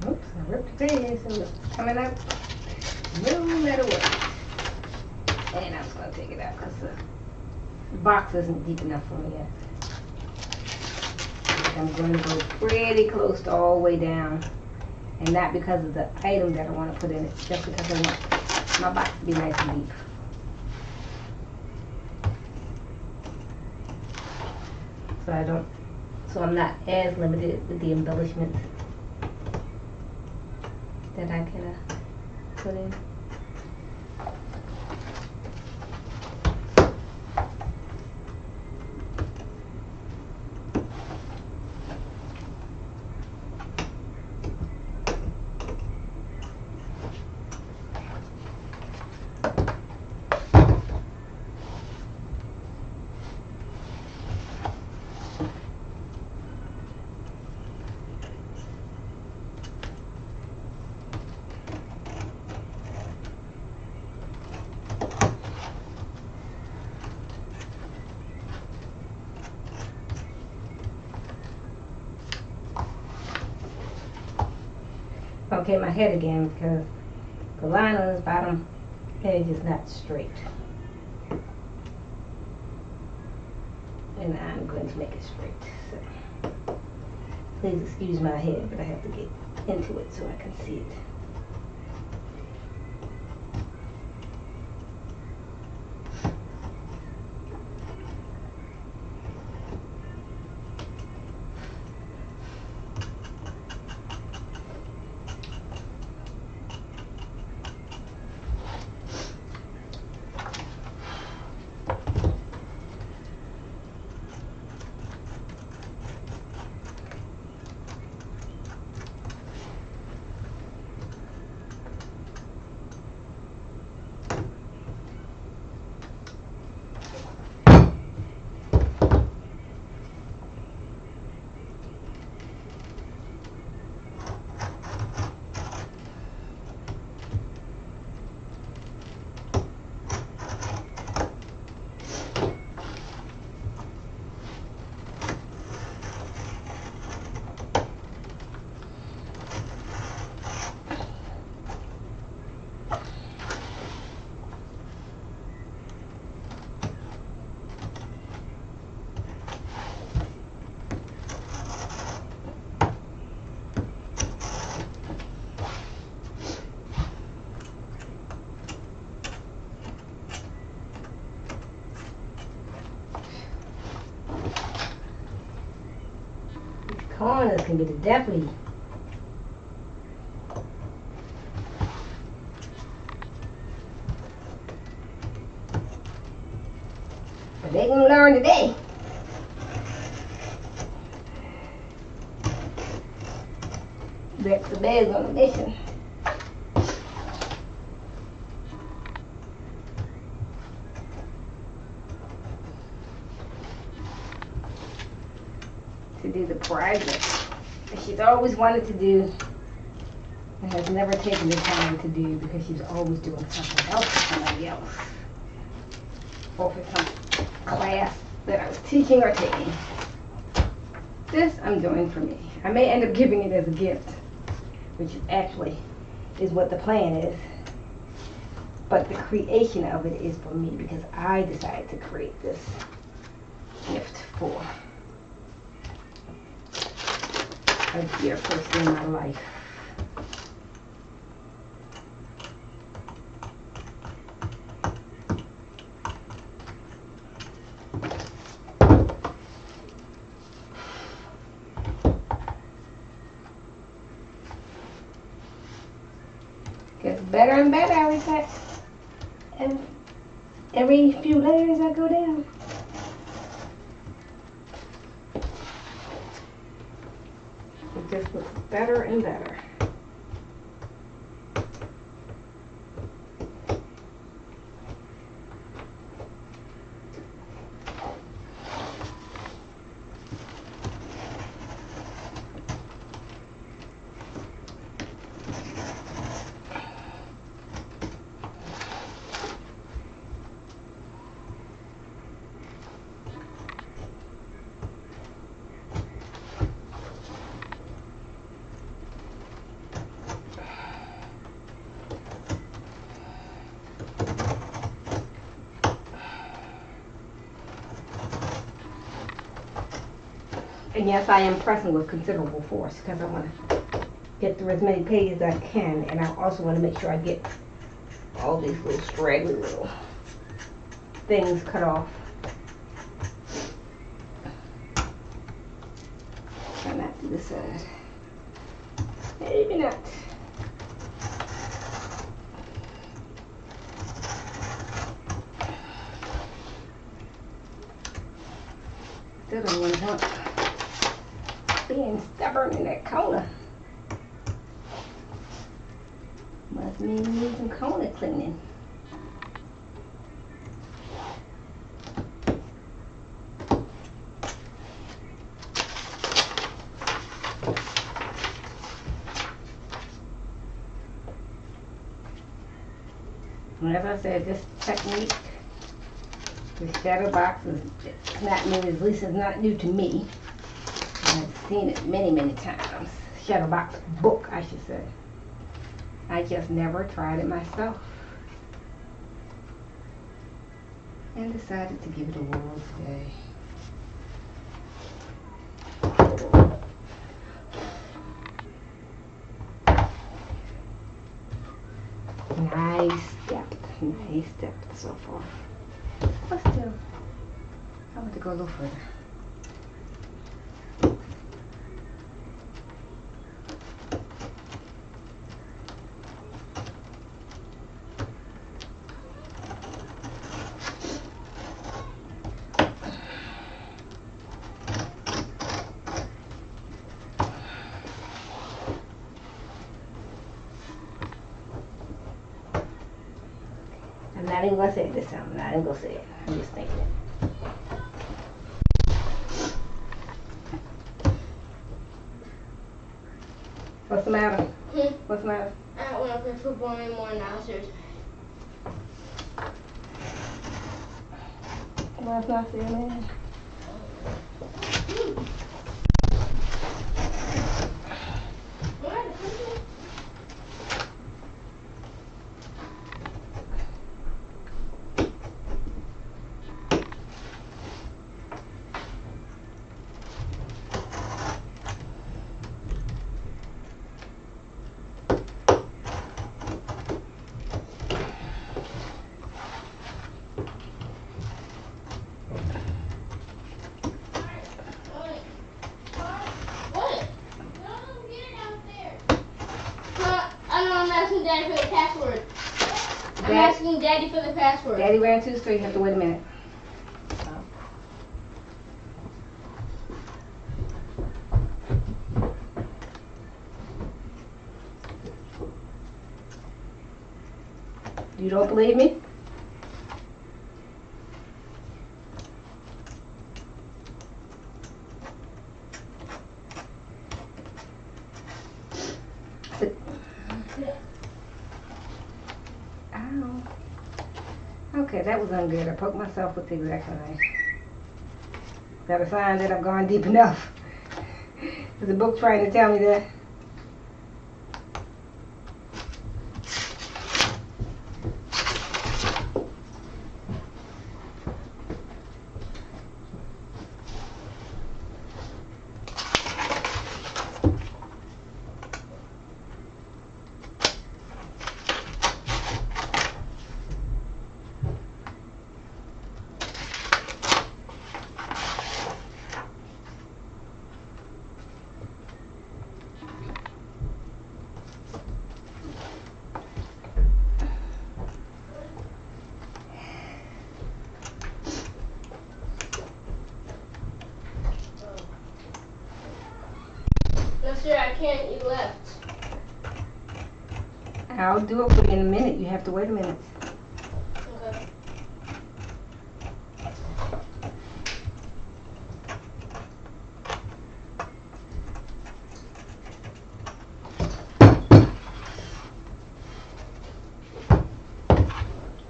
Speaker 1: Oops, I ripped the page and it's coming out no matter what. And I'm just going to take it out because the box isn't deep enough for me yet. I'm going to go pretty close to all the way down. And not because of the item that I want to put in it, just because I want my box to be nice and deep. So I'm not as limited with the embellishments that I can put in. Okay, my head again because the line on this bottom edge is not straight. And I'm going to make it straight. So please excuse my head, but I have to get into it so I can see it. brothers can get to definitely. But they gonna learn today. Rex the bear's on a mission. To do the project that she's always wanted to do and has never taken the time to do because she's always doing something else for somebody else. Or for some class that I was teaching or taking. This I'm doing for me. I may end up giving it as a gift, which actually is what the plan is. But the creation of it is for me because I decided to create this gift for a dear person in my life. Gets better and better every few layers I go down. It just looks better and better. And yes, I am pressing with considerable force because I want to get through as many pages as I can, and I also want to make sure I get all these little straggly little things cut off. Try not to this side. Maybe not. Still don't want to being stubborn in that corner. Must mean we need some corner cleaning. And as I said, this technique, the shadow box, is not new, at least it's not new to me. I've seen it many, many times. Shadow box book, I should say. I just never tried it myself. And decided to give it a whirl today. Nice step so far. But still, I want to go a little further. I'm not even going to say it this time. I'm not even going to say it. I'm just thinking it. What's the matter? What's the matter?
Speaker 3: I don't want to play football anymore now, seriously.
Speaker 1: Well, it's not serious, man.
Speaker 3: Daddy for the password. I'm
Speaker 1: Dad-
Speaker 3: asking Daddy for the password.
Speaker 1: Daddy ran to the store. You have to wait a minute. You don't believe me? Ow. Okay, that was ungood. I poked myself with the exact knife. Is that a sign that I've gone deep enough? Is the book trying to tell me that?
Speaker 3: No, sir, I can't. You left.
Speaker 1: I'll do it for you in a minute. You have to wait a minute.
Speaker 3: Okay.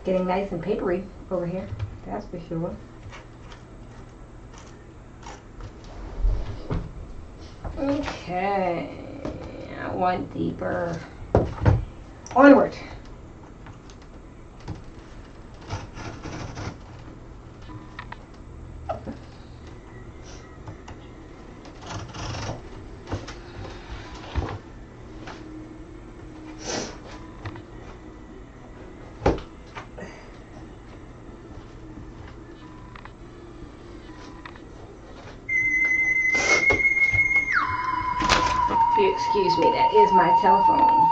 Speaker 1: Getting nice and papery over here. That's for sure. Okay. I want deeper. Onward. If you excuse me, that is my telephone.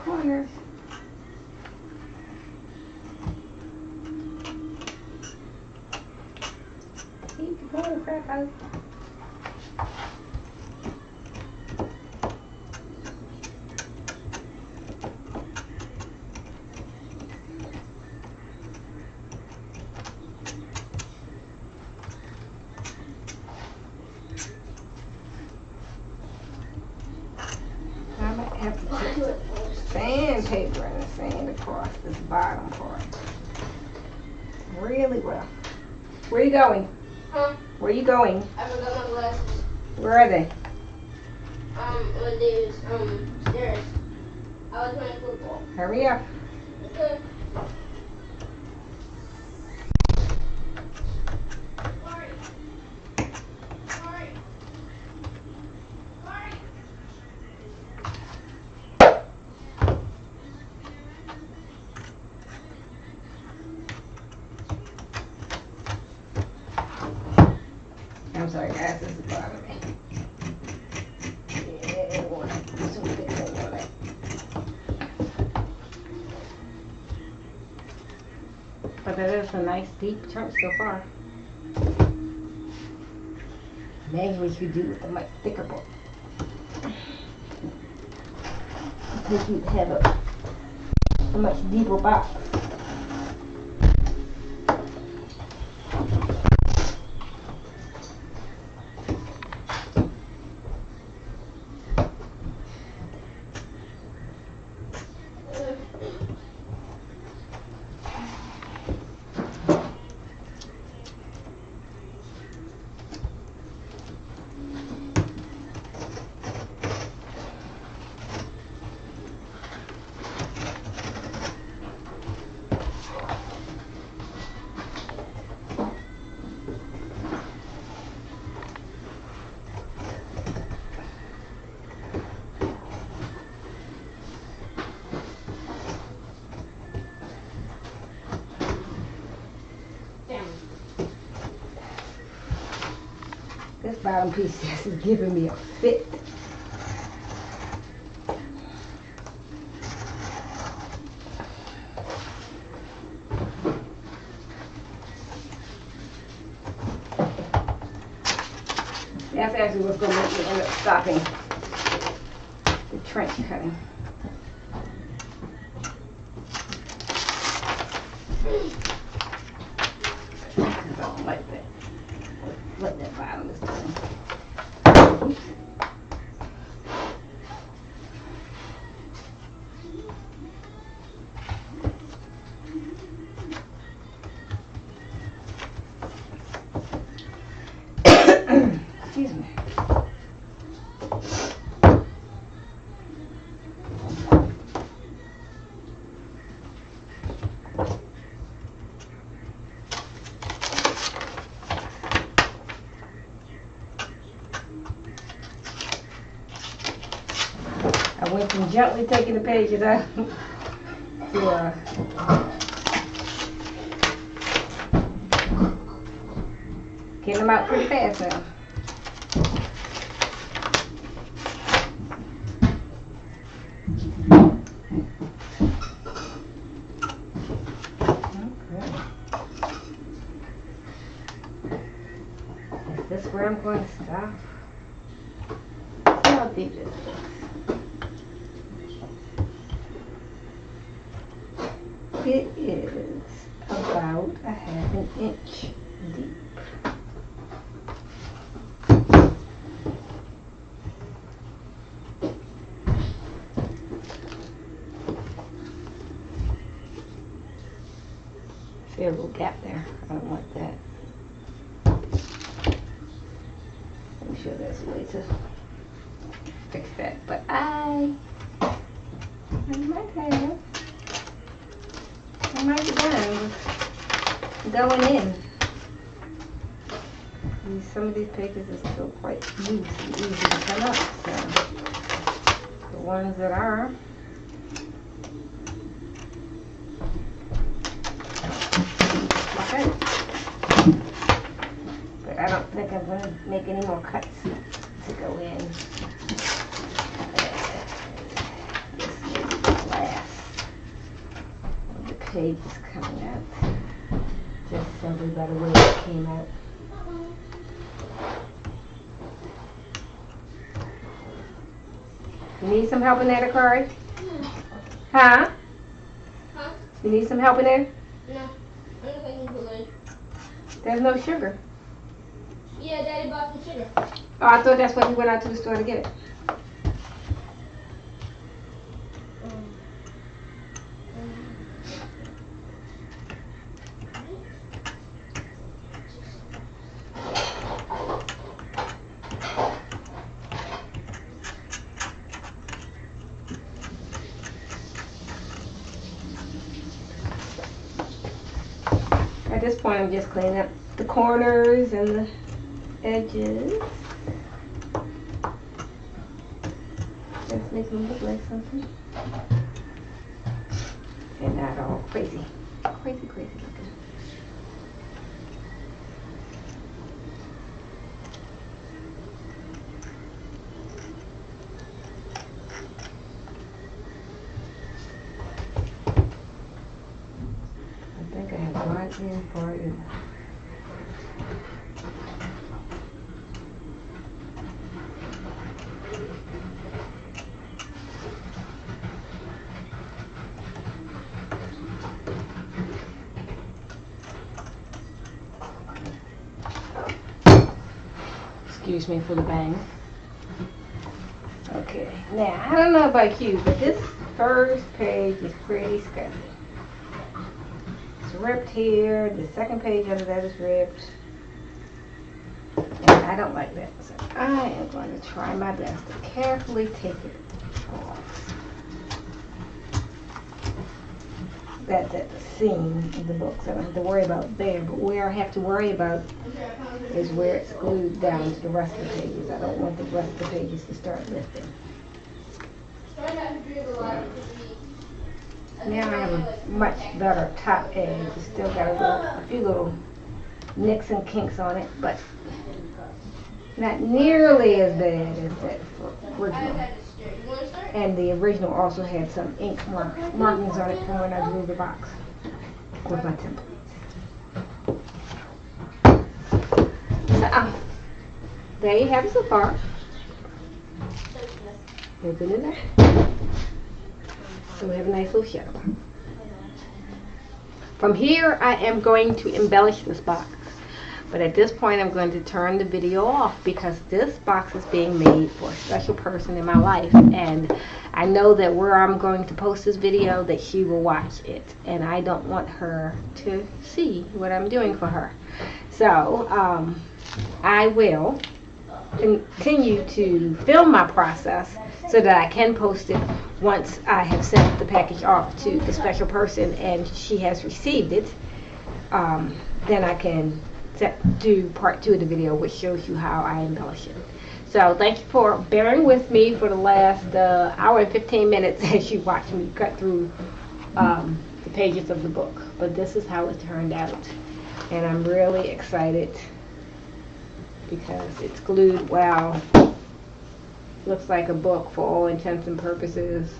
Speaker 1: Corner. Keep the corner crap out. I might have to put sandpaper and sand across this bottom part. Really well. Where are you going?
Speaker 3: Huh?
Speaker 1: Where are you going?
Speaker 3: I forgot my glasses.
Speaker 1: Where are they?
Speaker 3: When they was, stairs. I was playing football.
Speaker 1: Hurry up.
Speaker 3: Okay.
Speaker 1: I'm sorry guys, this is bothering me. Yeah, I want to do some fixing on it. but that is a nice deep trench so far. Maybe we should do with a much thicker book. Because you have a much deeper box. This bottom piece just is giving me a fit. That's actually what's going to make me end up stopping the trench cutting. I don't like that. What that bottom is doing. Oops. Excuse me. I went from gently taking the pages out to getting them out pretty fast now. Is this where I'm going to stop? See how deep this is. It is about a half an inch deep. See a little gap there. I don't like that. I'm sure there's a way to fix that, but I might have. I might be done with going in. Some of these pages are still quite loose and easy to cut up, so the ones that are, okay. But I don't think I'm going to make any more cuts to go in. This may be the last of the pages coming out, just simply by the way it came out. You need some help in there, Dakari? Huh?
Speaker 3: Huh?
Speaker 1: You need some help in there?
Speaker 3: No. I'm just making Kool-Aid.
Speaker 1: There's no sugar.
Speaker 3: Yeah, Daddy bought some sugar.
Speaker 1: Oh, I thought that's why you went out to the store to get it. At this point, I'm just cleaning up the corners and the edges. Just make them look like something. And not all crazy. Crazy looking. I think I have one Important. Excuse me for the bang. Okay, now I don't know about you, but this first page is pretty scuffy. It's ripped here, the second page under that is ripped. And I don't like that. So I am going to try my best to carefully take it off. That's at the seam of the book, so I don't have to worry about there. But where I have to worry about is where it's glued down to the rest of the pages. I don't want the rest of the pages to start lifting. Now I have a much better top edge. It's still got a few little nicks and kinks on it, but not nearly as bad as that original. And the original also had some ink markings on it from when I drew the box with my template. So, there you have it so far. Open it up. So we have a nice little shadow box. From here, I am going to embellish this box. But at this point, I'm going to turn the video off because this box is being made for a special person in my life. And I know that where I'm going to post this video, that she will watch it. And I don't want her to see what I'm doing for her. So, I will continue to film my process so that I can post it once I have sent the package off to the special person and she has received it. Then I can do part 2 of the video, which shows you how I embellish it. So thank you for bearing with me for the last hour and 15 minutes as you watch me cut through the pages of the book. But this is how it turned out, and I'm really excited because it's glued well. Looks like a book for all intents and purposes.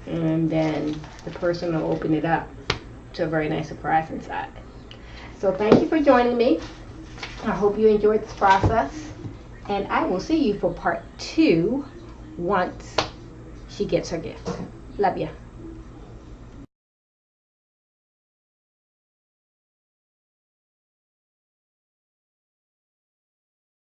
Speaker 1: And then the person will open it up to a very nice surprise inside. So thank you for joining me. I hope you enjoyed this process. And I will see you for part 2 once she gets her gift. Love ya.